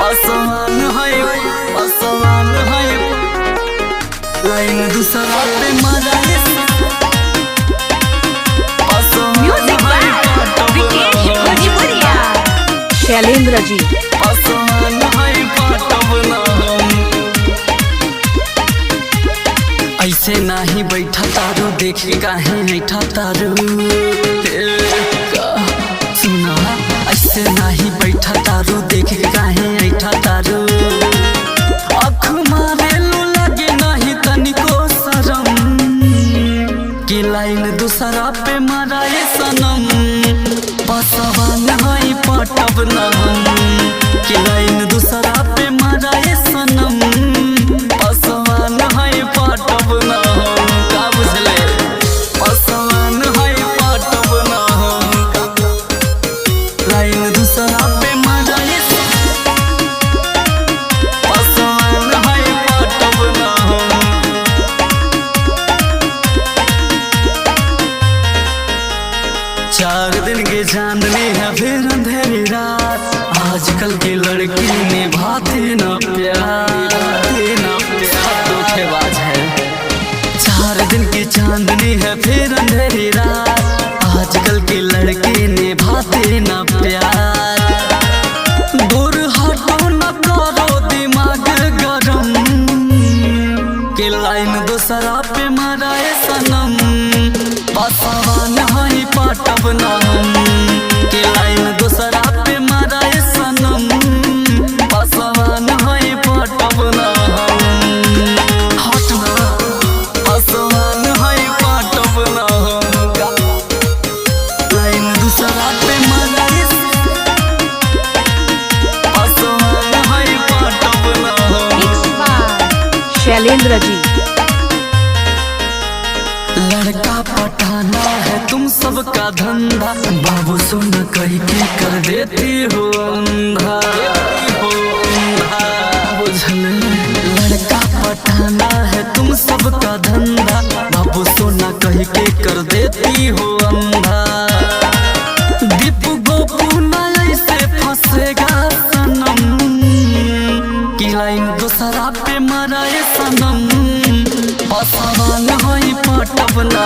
आसमान है लाइन दूसरा पे मरा शैलेंद्र जी आसमान है पाटब ना ऐसे नाही बैठा तारू देखे काहे ऐठा तारू सुना ऐसे नाही बैठा तारू देखे काहे ऐठा तारू आँख मारे लो लगे नहीं तनिको शरम कि लाइन दूसरा पे मराए सनम पासवान है पाटब ना कि लाइन दूसरा पे मराए सनम पासवान है पाटब ना का बुझले पासवान है पाटब ना लाइन दूसरा पे मराए पासवान है पाटब ना। 4 दिन के चांदनी है फिर अंधेरी रात आजकल की लड़की ने भाते न प्यार धोखेबाज है। 4 दिन की चांदनी है फिर अंधेरी रात आजकल की लड़की ने भाते न प्यार दूर हटो न करो दिमाग गरम कि लाइन दूसरा पे मराए सनम पासवान है पाटब ना कि लाइन दूसरा पे मराए सनम पासवान है पाटब ना हटना पासवान है पाटब ना लाइन दूसरा पे मराए पासवान है पाटब ना। शैलेंद्र जी लड़का पटाना है तुम सबका धंधा बाबू सुन कही के कर देती हो अंधा बुझले लड़का पटाना है तुम सबका धंधा बाबू सोना कही के कर देती हो अंधा दीप गोपू ना ऐसे फंसेगा सनम कि लाइन दूसरा पे मराए सनम पासवान है पाटब ना।